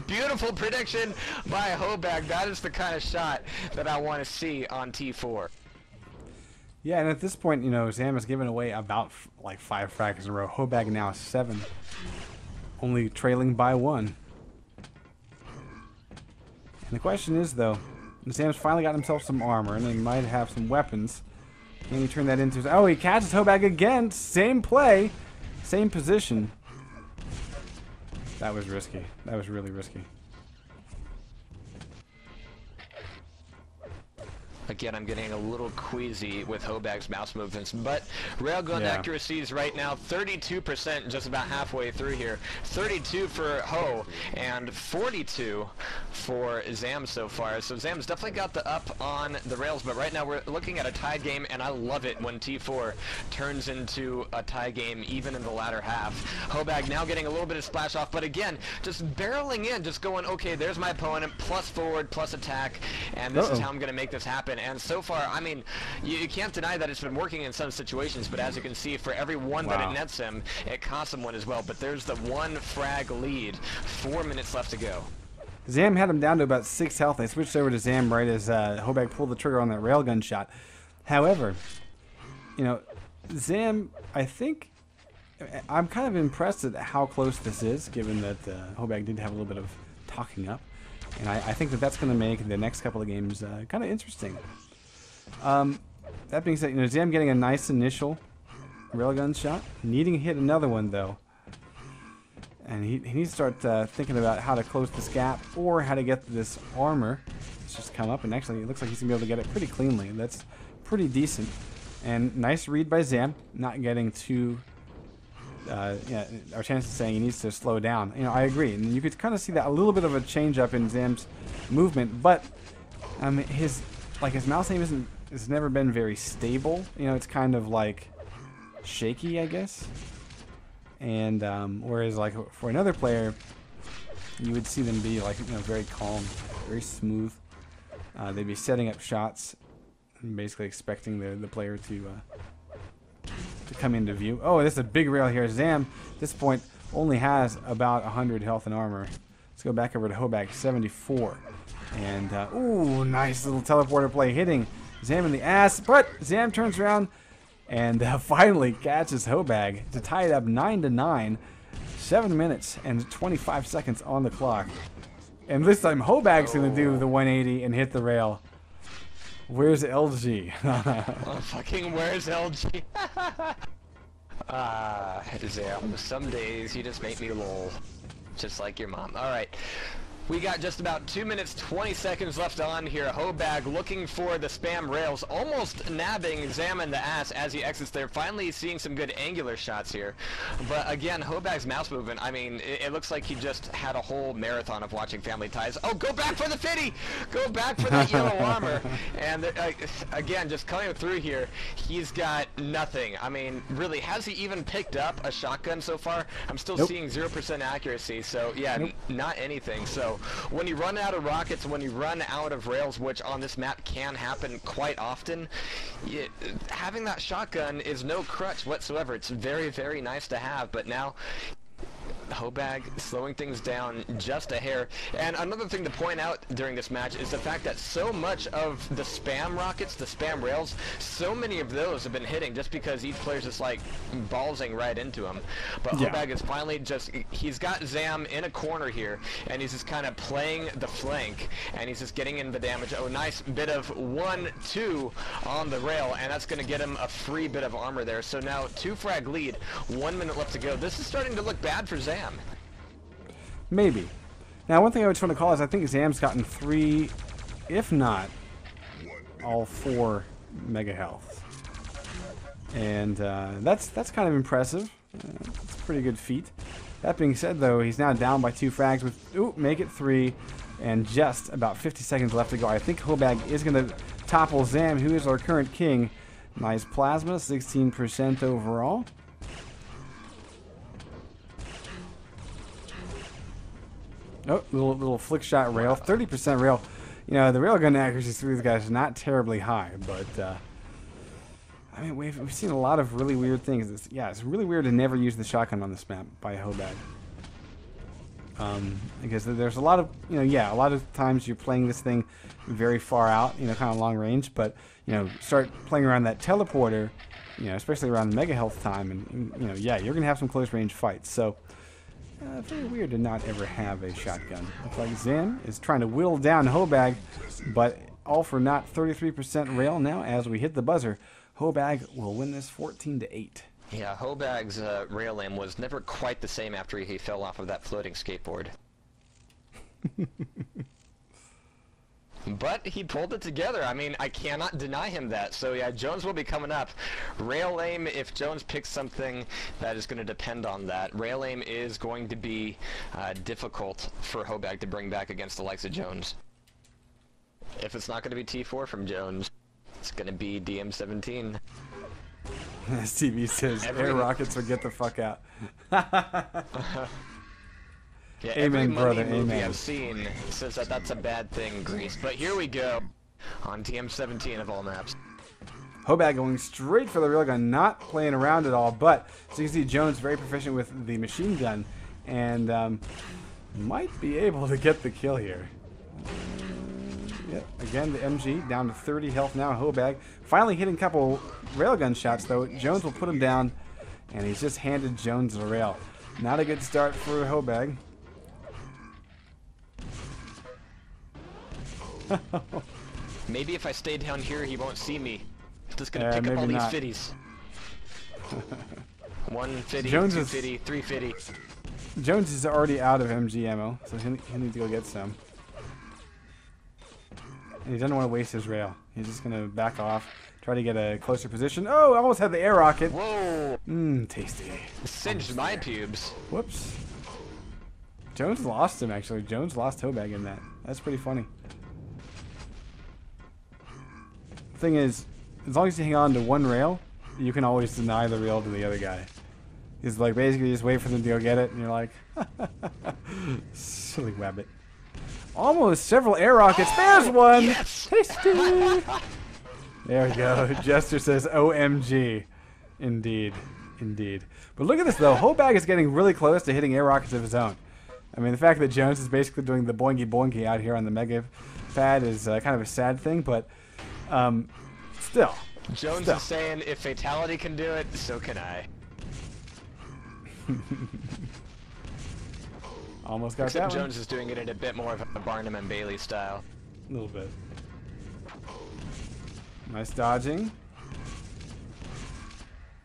Beautiful prediction by Hobag. That is the kind of shot that I want to see on T4. Yeah, and at this point, you know, Zam has given away about like 5 frags in a row. Hobag now 7, only trailing by 1. And the question is, though, Zam's finally got himself some armor, and he might have some weapons. Can he turn that into... Oh, he catches Hobag again. Same play. Same position. That was risky. That was really risky. Again, I'm getting a little queasy with Hobag's mouse movements, but railgun accuracy is right now 32%, just about halfway through here. 32 for Ho, and 42 for Zam so far. So Zam's definitely got the up on the rails, but right now we're looking at a tied game, and I love it when T4 turns into a tie game, even in the latter half. Hobag now getting a little bit of splash off, but again, just barreling in, just going, okay, there's my opponent, plus forward, plus attack, and this is how I'm going to make this happen. And so far, I mean, you can't deny that it's been working in some situations, but as you can see, for every one that it nets him, it costs him one as well. But there's the 1 frag lead. 4 minutes left to go. Zam had him down to about 6 health. They switched over to Zam right as Hobag pulled the trigger on that railgun shot. However, you know, Zam, I think, I'm kind of impressed at how close this is, given that Hobag did have a little bit of talking up. And I think that that's going to make the next couple of games kind of interesting. That being said, you know, Zam getting a nice initial railgun shot. Needing to hit another one, though. And he needs to start thinking about how to close this gap or how to get this armor. It's just come up, and actually it looks like he's going to be able to get it pretty cleanly. That's pretty decent. And nice read by Zam, not getting too... yeah, our chance of saying he needs to slow down. You know, I agree, and you could kind of see that a little bit of a change up in Zam's movement, but his mouse aim has never been very stable. You know, it's kind of like shaky, I guess. And whereas like for another player, you would see them be like, you know, very calm, very smooth. They'd be setting up shots, and basically expecting the player to come into view. Oh, this is a big rail here. Zam, at this point, only has about 100 health and armor. Let's go back over to Hobag, 74. And, ooh, nice little teleporter play hitting Zam in the ass. But Zam turns around and finally catches Hobag to tie it up 9-9. 7 minutes and 25 seconds on the clock. And this time, Hobag's going to do the 180 and hit the rail. Where's LG? Oh, fucking where's LG? Zam, some days you just make me lol. Just like your mom. Alright. We got just about 2 minutes, 20 seconds left on here. Hobag looking for the spam rails, almost nabbing Zam in the ass as he exits there. Finally seeing some good angular shots here. But again, Hobag's mouse movement, I mean, it looks like he just had a whole marathon of watching Family Ties. Oh, go back for the 50! Go back for that yellow armor. And again, just coming through here, he's got nothing. I mean, really, has he even picked up a shotgun so far? I'm still seeing 0% accuracy, so yeah, not anything. So when you run out of rockets, when you run out of rails, which on this map can happen quite often, having that shotgun is no crutch whatsoever. It's very, very nice to have, but now Hobag slowing things down just a hair. And another thing to point out during this match is the fact that so much of the spam rockets, the spam rails, so many of those have been hitting just because each player's just like ballsing right into them. But Hobag is finally just, he's got Zam in a corner here, and he's just kind of playing the flank, and he's just getting in the damage. Oh, nice bit of 1-2 on the rail, and that's going to get him a free bit of armor there. So now 2 frag lead, 1 minute left to go. This is starting to look bad for Zam. Maybe. Now, one thing I just want to call is I think Zam's gotten 3, if not all 4 mega health. And that's kind of impressive. It's a pretty good feat. That being said, though, he's now down by 2 frags with, make it 3, and just about 50 seconds left to go. I think Hobag is going to topple Zam, who is our current king. Nice plasma, 16% overall. Oh, little flick shot rail, 30% rail. You know, the railgun accuracy through these guys is not terribly high, but I mean, we've seen a lot of really weird things. It's really weird to never use the shotgun on this map by Hobag. Because there's a lot of, a lot of times you're playing this thing very far out, kind of long range, but, start playing around that teleporter, especially around mega health time, and, yeah, you're going to have some close range fights. So, very weird to not ever have a shotgun. Looks like Zim is trying to whittle down Hobag, but all for naught. 33% rail now as we hit the buzzer. Hobag will win this 14-8. Yeah, Hobag's rail aim was never quite the same after he fell off of that floating skateboard. But he pulled it together. I mean, I cannot deny him that. So yeah, Jones will be coming up. Rail aim, if Jones picks something, that is going to depend on that. Rail aim is going to be difficult for Hobag to bring back against the likes of Jones. If it's not going to be T4 from Jones, it's going to be DM17. STV says, air rockets or get the fuck out. Yeah, amen, every brother, money movie amen. I've seen says that that's a bad thing, Grease. But here we go on TM17 of all maps. Hobag going straight for the railgun, not playing around at all. But so you can see Jones very proficient with the machine gun, and might be able to get the kill here. Yep, again the MG down to 30 health now. Hobag finally hitting a couple railgun shots though. Jones will put him down, and he's just handed Jones the rail. Not a good start for Hobag. Maybe if I stay down here, he won't see me. He's just gonna pick up all these fitties. 1 fitty, Jones 2 is, fitty, 3 fitty. Jones is already out of MG ammo, so he'll need to go get some. And he doesn't want to waste his rail. He's just gonna back off, try to get a closer position. Oh, almost had the air rocket. Whoa! Tasty. Singed my pubes. Whoops. Jones lost him, actually. Jones lost Hobag in that. That's pretty funny. Thing is, as long as you hang on to one rail, you can always deny the rail to the other guy. He's like, basically just wait for them to go get it, and you're like, silly wabbit. Almost several air rockets. There's one! Yes! Tasty! There we go. Jester says, OMG. Indeed. Indeed. But look at this, though. Hobag is getting really close to hitting air rockets of his own. I mean, the fact that Jones is basically doing the boingy boingy out here on the mega pad is kind of a sad thing, but still. Jones is saying, if Fatality can do it, so can I. Almost got Except that Jones is doing it in a bit more of a Barnum and Bailey style. A little bit. Nice dodging.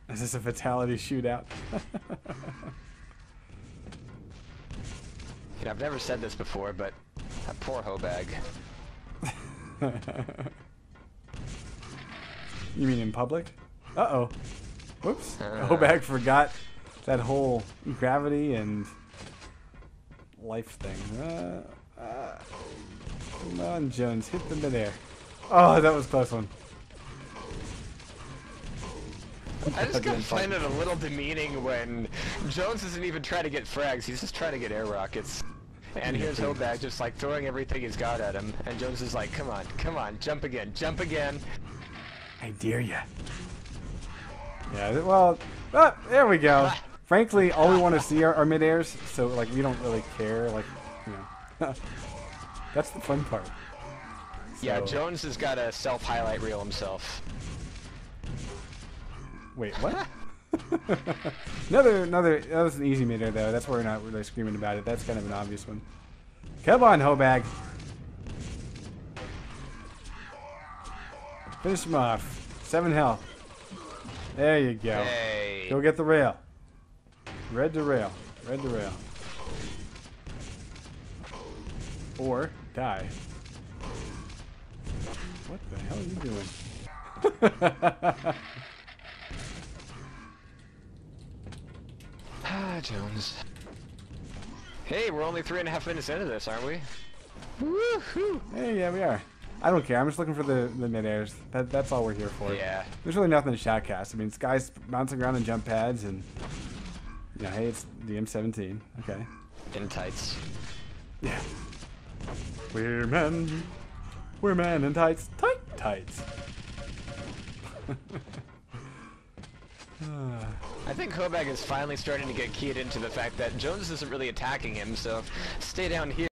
Is this a Fatality shootout? You know, I've never said this before, but that poor Hobag. You mean in public? Uh-oh. Whoops. Hobag forgot that whole gravity and life thing. Come on, Jones. Hit the midair. Oh, that was a close one. I just gotta find it a little demeaning when Jones isn't even trying to get frags, he's just trying to get air rockets. And here's Hobag just like throwing everything he's got at him, and Jones is like, come on, jump again, jump again. I dare ya. Yeah, well, there we go. Frankly, all we want to see are mid-airs, so like we don't really care, like, you know. That's the fun part. So. Yeah, Jones has got a self-highlight reel himself. Wait, what? another, that was an easy mid-air though, that's why we're not really screaming about it, that's kind of an obvious one. Come on, Hobag. Finish him off. 7 health. There you go. Hey. Go get the rail. Red to rail. Red to rail. Or die. What the hell are you doing? Jones. Hey, we're only 3.5 minutes into this, aren't we? Woohoo! Hey, yeah, we are. I don't care. I'm just looking for the mid-airs. That's all we're here for. Yeah. There's really nothing to shoutcast. I mean, this guy's bouncing around on jump pads, and you know, hey, it's DM17. Okay. In tights. Yeah. We're men. We're men in tights. Tights. I think Hobag is finally starting to get keyed into the fact that Jones isn't really attacking him, so stay down here.